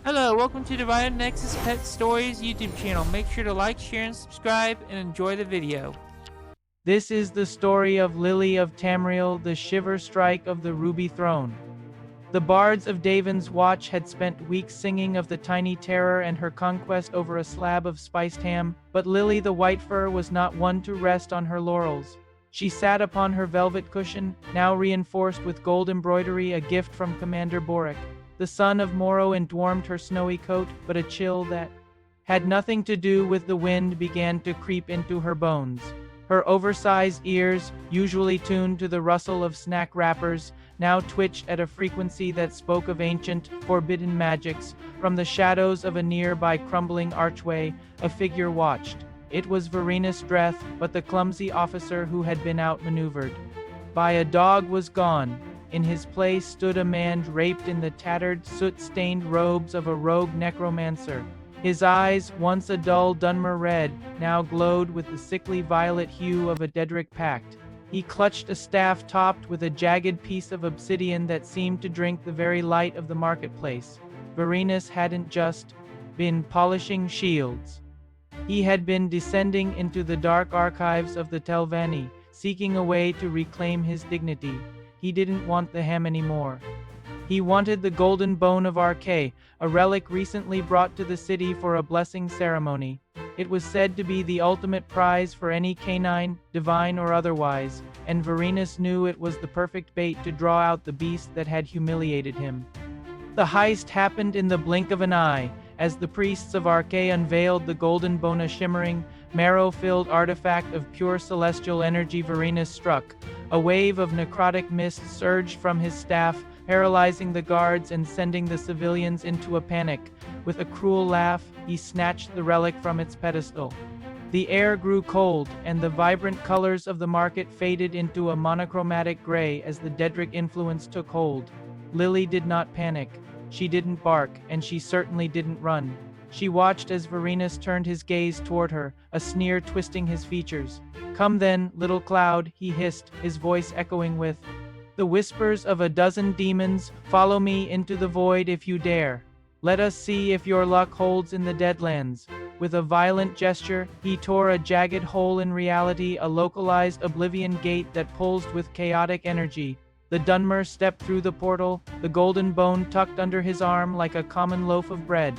Hello, welcome to Divided Nexus Pet Stories YouTube channel. Make sure to like, share, and subscribe, and enjoy the video. This is the story of Lily of Tamriel, the Shiver Strike of the Ruby Throne. The bards of Daven's Watch had spent weeks singing of the tiny terror and her conquest over a slab of spiced ham, but Lily the White Fur was not one to rest on her laurels. She sat upon her velvet cushion, now reinforced with gold embroidery, a gift from Commander Boric. The sun of morrow warmed her snowy coat, but a chill that had nothing to do with the wind began to creep into her bones. Her oversized ears, usually tuned to the rustle of snack wrappers, now twitched at a frequency that spoke of ancient, forbidden magics. From the shadows of a nearby crumbling archway, a figure watched. It was Verena Streth, but the clumsy officer who had been outmaneuvered by a dog was gone. In his place stood a man draped in the tattered, soot-stained robes of a rogue necromancer. His eyes, once a dull Dunmer red, now glowed with the sickly violet hue of a Daedric pact. He clutched a staff topped with a jagged piece of obsidian that seemed to drink the very light of the marketplace. Verenus hadn't just been polishing shields. He had been descending into the dark archives of the Telvanni, seeking a way to reclaim his dignity. He didn't want the ham anymore. He wanted the golden bone of Arche, a relic recently brought to the city for a blessing ceremony. It was said to be the ultimate prize for any canine, divine or otherwise, and Verenus knew it was the perfect bait to draw out the beast that had humiliated him. The heist happened in the blink of an eye, as the priests of Arche unveiled the golden bone, a shimmering, marrow-filled artifact of pure celestial energy. Verenus struck. A wave of necrotic mist surged from his staff, paralyzing the guards and sending the civilians into a panic. With a cruel laugh, he snatched the relic from its pedestal. The air grew cold, and the vibrant colors of the market faded into a monochromatic gray as the Daedric influence took hold. Lily did not panic. She didn't bark, and she certainly didn't run. She watched as Verenus turned his gaze toward her, a sneer twisting his features. "Come then, little cloud," he hissed, his voice echoing with the whispers of a dozen demons. "Follow me into the void if you dare. Let us see if your luck holds in the Deadlands." With a violent gesture, he tore a jagged hole in reality, a localized oblivion gate that pulsed with chaotic energy. The Dunmer stepped through the portal, the golden bone tucked under his arm like a common loaf of bread.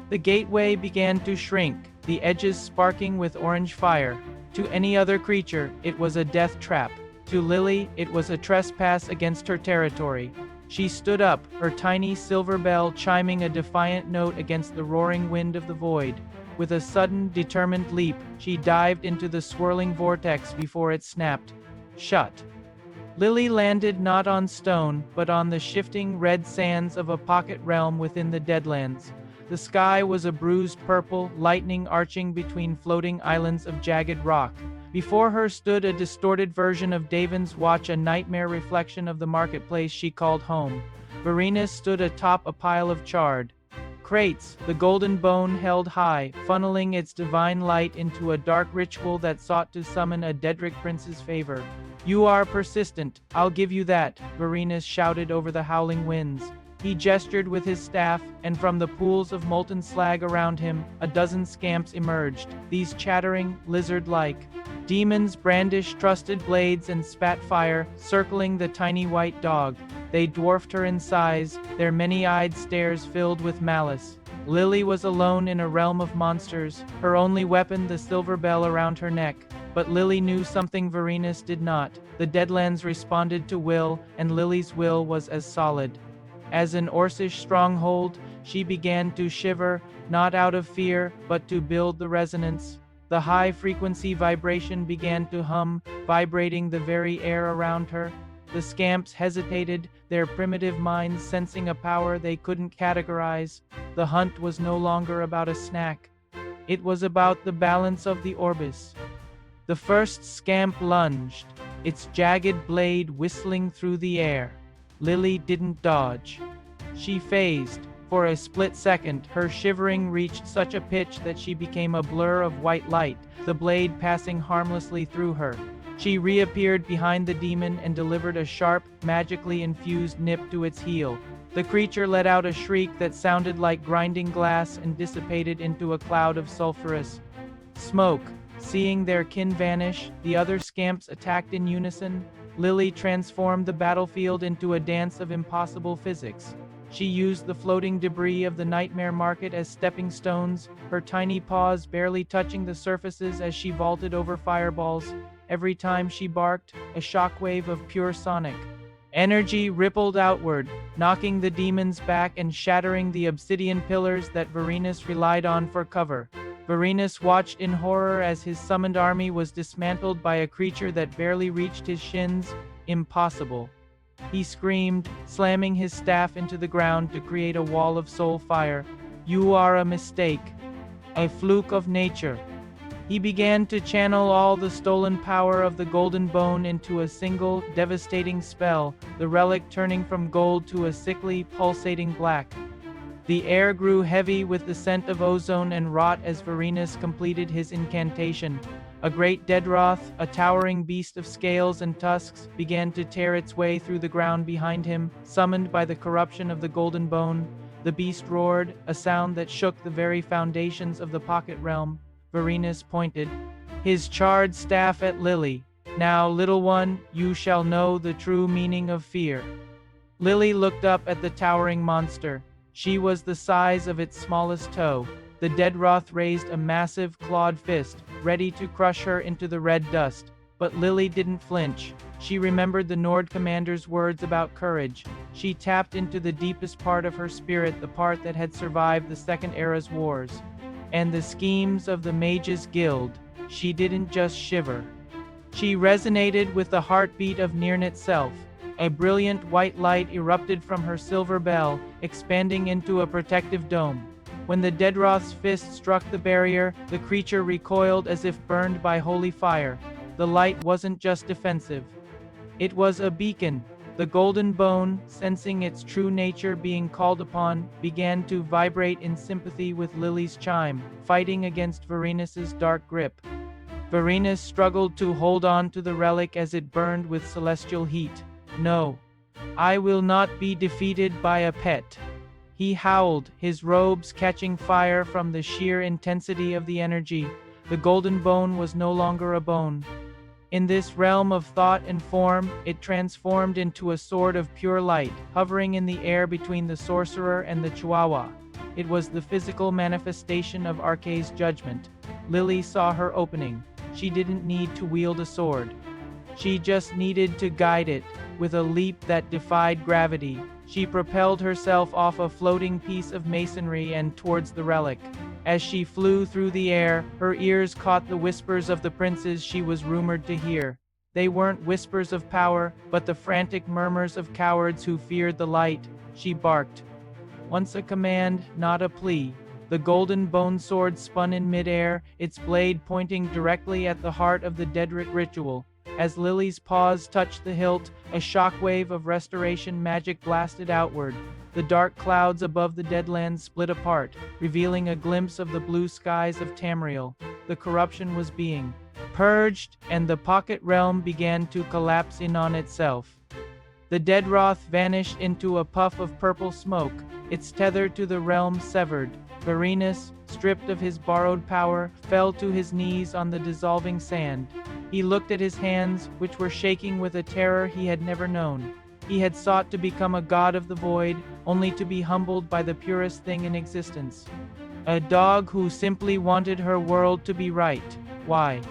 The gateway began to shrink, the edges sparking with orange fire. To any other creature, it was a death trap. To Lily, it was a trespass against her territory. She stood up, her tiny silver bell chiming a defiant note against the roaring wind of the void. With a sudden, determined leap, she dived into the swirling vortex before it snapped shut. Lily landed not on stone, but on the shifting red sands of a pocket realm within the Deadlands. The sky was a bruised purple, lightning arching between floating islands of jagged rock. Before her stood a distorted version of Daven's Watch, a nightmare reflection of the marketplace she called home. Verenus stood atop a pile of charred crates, the golden bone held high, funneling its divine light into a dark ritual that sought to summon a Daedric prince's favor. "You are persistent, I'll give you that," Verenus shouted over the howling winds. He gestured with his staff, and from the pools of molten slag around him, a dozen scamps emerged. These chattering, lizard-like demons brandished trusted blades and spat fire, circling the tiny white dog. They dwarfed her in size, their many-eyed stares filled with malice. Lily was alone in a realm of monsters, her only weapon the silver bell around her neck. But Lily knew something Verenus did not. The Deadlands responded to will, and Lily's will was as solid as an Orcish stronghold. She began to shiver, not out of fear, but to build the resonance. The high-frequency vibration began to hum, vibrating the very air around her. The scamps hesitated, their primitive minds sensing a power they couldn't categorize. The hunt was no longer about a snack. It was about the balance of the Orbis. The first scamp lunged, its jagged blade whistling through the air. Lily didn't dodge. She phased. For a split second, her shivering reached such a pitch that she became a blur of white light, the blade passing harmlessly through her. She reappeared behind the demon and delivered a sharp, magically infused nip to its heel. The creature let out a shriek that sounded like grinding glass and dissipated into a cloud of sulphurous smoke. Seeing their kin vanish, the other scamps attacked in unison. Lily transformed the battlefield into a dance of impossible physics. She used the floating debris of the nightmare market as stepping stones, her tiny paws barely touching the surfaces as she vaulted over fireballs. Every time she barked, a shockwave of pure sonic energy rippled outward, knocking the demons back and shattering the obsidian pillars that Varinus relied on for cover. Varinus watched in horror as his summoned army was dismantled by a creature that barely reached his shins. Impossible. He screamed, slamming his staff into the ground to create a wall of soul fire. You are a mistake. A fluke of nature. He began to channel all the stolen power of the golden bone into a single, devastating spell, the relic turning from gold to a sickly, pulsating black. The air grew heavy with the scent of ozone and rot as Varinus completed his incantation. A great Deadroth, a towering beast of scales and tusks, began to tear its way through the ground behind him, summoned by the corruption of the golden bone. The beast roared, a sound that shook the very foundations of the pocket realm. Varinus pointed his charred staff at Lily. Now, little one, you shall know the true meaning of fear. Lily looked up at the towering monster. She was the size of its smallest toe. The Deadroth raised a massive, clawed fist, ready to crush her into the red dust. But Lily didn't flinch. She remembered the Nord commander's words about courage. She tapped into the deepest part of her spirit, the part that had survived the Second Era's wars and the schemes of the Mages Guild. She didn't just shiver. She resonated with the heartbeat of Nirn itself. A brilliant white light erupted from her silver bell, expanding into a protective dome. When the Deadroth's fist struck the barrier, the creature recoiled as if burned by holy fire. The light wasn't just defensive. It was a beacon. The golden bone, sensing its true nature being called upon, began to vibrate in sympathy with Lily's chime, fighting against Varinus's dark grip. Varinus struggled to hold on to the relic as it burned with celestial heat. No. I will not be defeated by a pet. He howled, his robes catching fire from the sheer intensity of the energy. The golden bone was no longer a bone. In this realm of thought and form, it transformed into a sword of pure light, hovering in the air between the sorcerer and the Chihuahua. It was the physical manifestation of Arkay's judgment. Lily saw her opening. She didn't need to wield a sword. She just needed to guide it. With a leap that defied gravity, she propelled herself off a floating piece of masonry and towards the relic. As she flew through the air, her ears caught the whispers of the princes she was rumored to hear. They weren't whispers of power, but the frantic murmurs of cowards who feared the light. She barked. Once a command, not a plea. The golden bone sword spun in midair, its blade pointing directly at the heart of the Daedric ritual. As Lily's paws touched the hilt, a shockwave of restoration magic blasted outward. The dark clouds above the Deadlands split apart, revealing a glimpse of the blue skies of Tamriel. The corruption was being purged, and the pocket realm began to collapse in on itself. The Deadroth vanished into a puff of purple smoke, its tether to the realm severed. Varinus, stripped of his borrowed power, fell to his knees on the dissolving sand. He looked at his hands, which were shaking with a terror he had never known. He had sought to become a god of the void, only to be humbled by the purest thing in existence. A dog who simply wanted her world to be right. Why?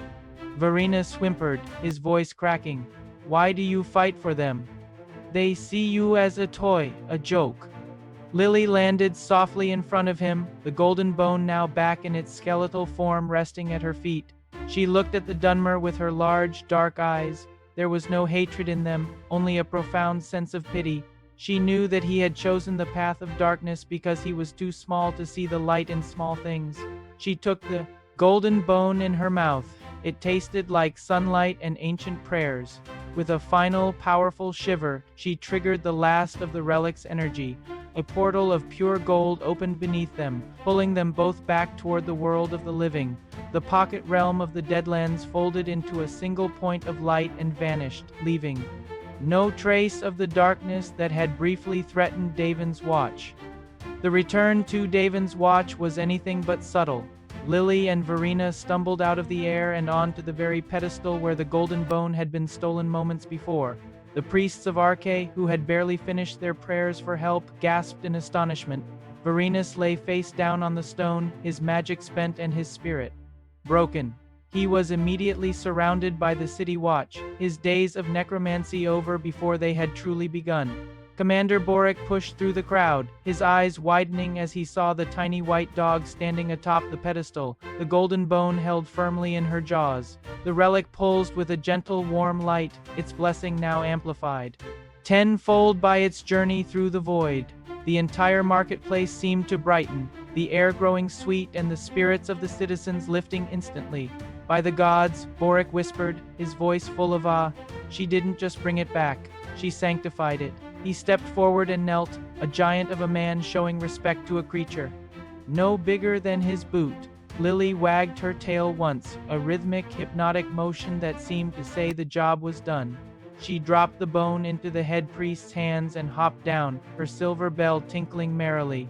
Varinus whimpered, his voice cracking. Why do you fight for them? They see you as a toy, a joke. Lily landed softly in front of him, the golden bone now back in its skeletal form resting at her feet. She looked at the Dunmer with her large, dark eyes. There was no hatred in them, only a profound sense of pity. She knew that he had chosen the path of darkness because he was too small to see the light in small things. She took the golden bone in her mouth. It tasted like sunlight and ancient prayers. With a final, powerful shiver, she triggered the last of the relic's energy. A portal of pure gold opened beneath them, pulling them both back toward the world of the living. The pocket realm of the Deadlands folded into a single point of light and vanished, leaving No trace of the darkness that had briefly threatened Davin's watch. The return to Davin's watch was anything but subtle. Lily and Verena stumbled out of the air and onto the very pedestal where the golden bone had been stolen moments before. The priests of Arche, who had barely finished their prayers for help, gasped in astonishment. Verenus lay face down on the stone, his magic spent and his spirit broken. He was immediately surrounded by the city watch, his days of necromancy over before they had truly begun. Commander Boric pushed through the crowd, his eyes widening as he saw the tiny white dog standing atop the pedestal, the golden bone held firmly in her jaws. The relic pulsed with a gentle, warm light, its blessing now amplified tenfold by its journey through the void. The entire marketplace seemed to brighten, the air growing sweet and the spirits of the citizens lifting instantly. By the gods, Boric whispered, his voice full of awe, she didn't just bring it back, she sanctified it. He stepped forward and knelt, a giant of a man showing respect to a creature no bigger than his boot. Lily wagged her tail once, a rhythmic, hypnotic motion that seemed to say the job was done. She dropped the bone into the head priest's hands and hopped down, her silver bell tinkling merrily.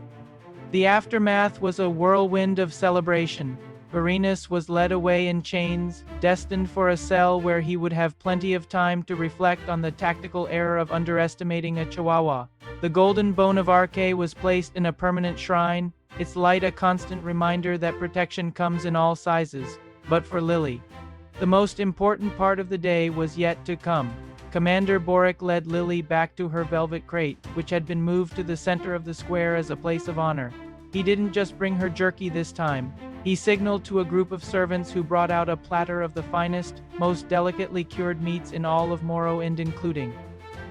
The aftermath was a whirlwind of celebration. Verenus was led away in chains, destined for a cell where he would have plenty of time to reflect on the tactical error of underestimating a chihuahua. The golden bone of Arche was placed in a permanent shrine, its light a constant reminder that protection comes in all sizes. But for Lily, the most important part of the day was yet to come. Commander Boric led Lily back to her velvet crate, which had been moved to the center of the square as a place of honor. He didn't just bring her jerky this time. He signaled to a group of servants who brought out a platter of the finest, most delicately cured meats in all of Morrowind, including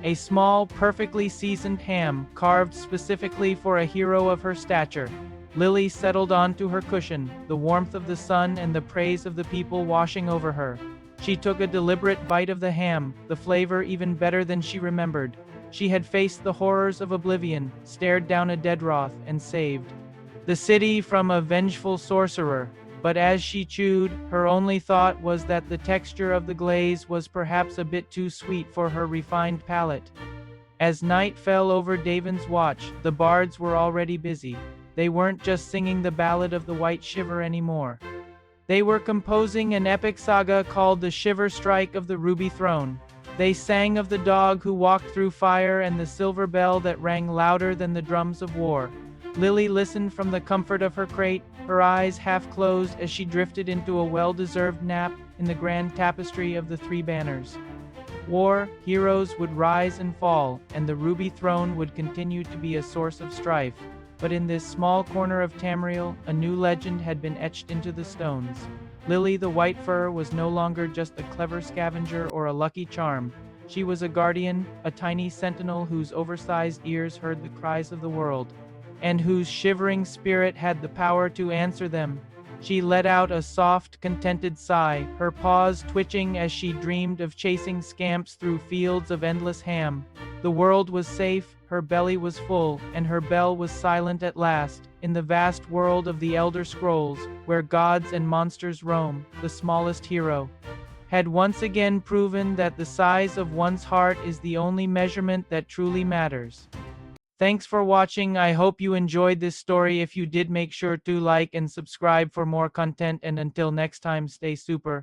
a small, perfectly seasoned ham, carved specifically for a hero of her stature. Lily settled onto her cushion, the warmth of the sun and the praise of the people washing over her. She took a deliberate bite of the ham, the flavor even better than she remembered. She had faced the horrors of oblivion, stared down a dead Roth, and saved the city from a vengeful sorcerer. But as she chewed, her only thought was that the texture of the glaze was perhaps a bit too sweet for her refined palate. As night fell over Davin's watch, the bards were already busy. They weren't just singing the ballad of the White Shiver anymore. They were composing an epic saga called the Shiver Strike of the Ruby Throne. They sang of the dog who walked through fire and the silver bell that rang louder than the drums of war. Lily listened from the comfort of her crate, her eyes half closed as she drifted into a well-deserved nap in the grand tapestry of the three banners. War, heroes would rise and fall, and the Ruby Throne would continue to be a source of strife. But in this small corner of Tamriel, a new legend had been etched into the stones. Lily the White Fur was no longer just a clever scavenger or a lucky charm. She was a guardian, a tiny sentinel whose oversized ears heard the cries of the world, and whose shivering spirit had the power to answer them. She let out a soft, contented sigh, her paws twitching as she dreamed of chasing scamps through fields of endless ham. The world was safe, her belly was full, and her bell was silent at last. In the vast world of the Elder Scrolls, where gods and monsters roam, the smallest hero had once again proven that the size of one's heart is the only measurement that truly matters. Thanks for watching. I hope you enjoyed this story. If you did, make sure to like and subscribe for more content, and until next time, stay super.